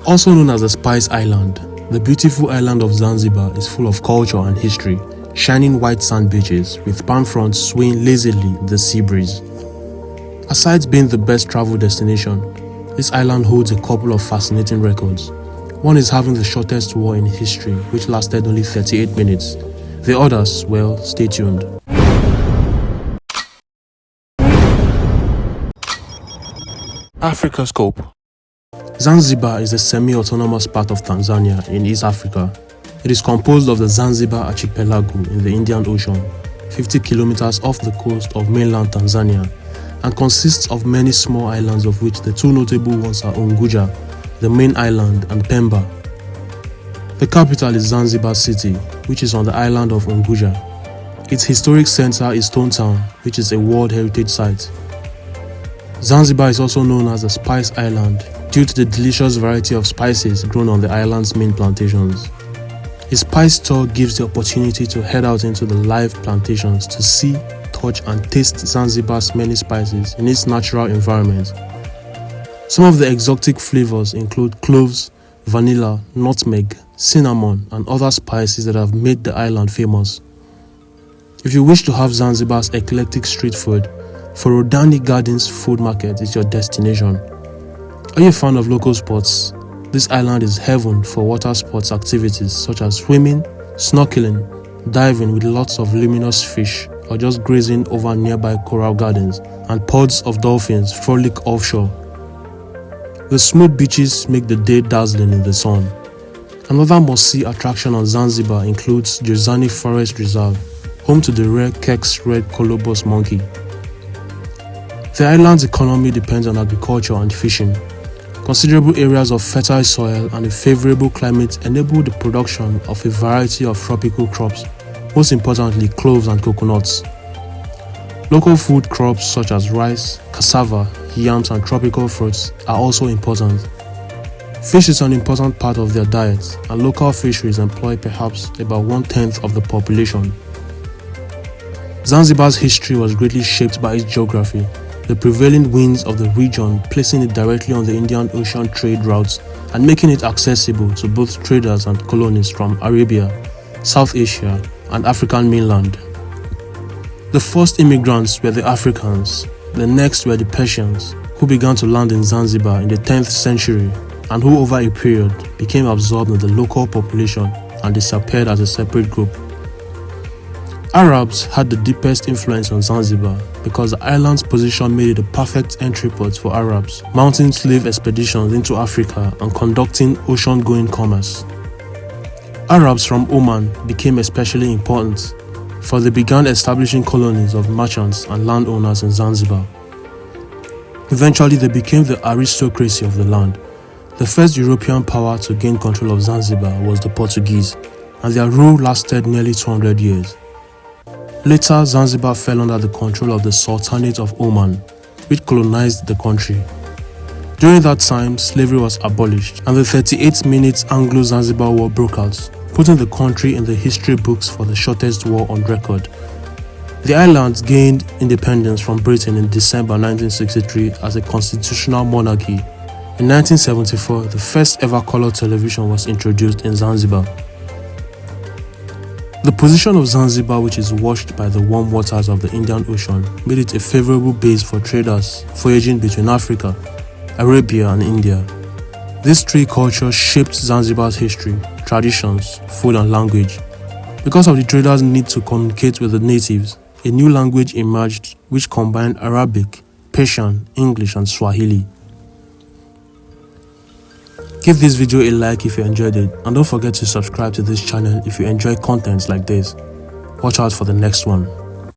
Also known as the Spice Island, the beautiful island of Zanzibar is full of culture and history, shining white sand beaches with palm fronts swaying lazily in the sea breeze. Aside being the best travel destination, this island holds a couple of fascinating records. One is having the shortest war in history, which lasted only 38 minutes. The others, well, stay tuned. Africa Scope. Zanzibar is a semi-autonomous part of Tanzania in East Africa. It is composed of the Zanzibar Archipelago in the Indian Ocean, 50 kilometers off the coast of mainland Tanzania, and consists of many small islands, of which the two notable ones are Unguja, the main island, and Pemba. The capital is Zanzibar City, which is on the island of Unguja. Its historic center is Stone Town, which is a World Heritage Site. Zanzibar is also known as the Spice Island due to the delicious variety of spices grown on the island's main plantations. A spice tour gives the opportunity to head out into the live plantations to see, touch and taste Zanzibar's many spices in its natural environment. Some of the exotic flavors include cloves, vanilla, nutmeg, cinnamon and other spices that have made the island famous. If you wish to have Zanzibar's eclectic street food, Forodhani Garden's food market is your destination. Are you a fan of local sports? This island is heaven for water sports activities such as swimming, snorkeling, diving with lots of luminous fish, or just grazing over nearby coral gardens and pods of dolphins frolic offshore. The smooth beaches make the day dazzling in the sun. Another must-see attraction on Zanzibar includes Jozani Forest Reserve, home to the rare Keck's red colobus monkey. The island's economy depends on agriculture and fishing. Considerable areas of fertile soil and a favorable climate enable the production of a variety of tropical crops, most importantly cloves and coconuts. Local food crops such as rice, cassava, yams and tropical fruits are also important. Fish is an important part of their diet, and local fisheries employ perhaps about 1/10 of the population. Zanzibar's history was greatly shaped by its geography, the prevailing winds of the region placing it directly on the Indian Ocean trade routes and making it accessible to both traders and colonists from Arabia, South Asia, and African mainland. The first immigrants were the Africans, the next were the Persians, who began to land in Zanzibar in the 10th century and who over a period became absorbed in the local population and disappeared as a separate group. Arabs had the deepest influence on Zanzibar because the island's position made it a perfect entry port for Arabs, mounting slave expeditions into Africa and conducting ocean-going commerce. Arabs from Oman became especially important, for they began establishing colonies of merchants and landowners in Zanzibar. Eventually, they became the aristocracy of the land. The first European power to gain control of Zanzibar was the Portuguese, and their rule lasted nearly 200 years. Later, Zanzibar fell under the control of the Sultanate of Oman, which colonized the country. During that time, slavery was abolished, and the 38-minute Anglo-Zanzibar War broke out, putting the country in the history books for the shortest war on record. The island gained independence from Britain in December 1963 as a constitutional monarchy. In 1974, the first ever color television was introduced in Zanzibar. The position of Zanzibar, which is washed by the warm waters of the Indian Ocean, made it a favorable base for traders voyaging between Africa, Arabia and India. These three cultures shaped Zanzibar's history, traditions, food and language. Because of the traders' need to communicate with the natives, a new language emerged which combined Arabic, Persian, English and Swahili. Give this video a like if you enjoyed it, and don't forget to subscribe to this channel if you enjoy contents like this. Watch out for the next one.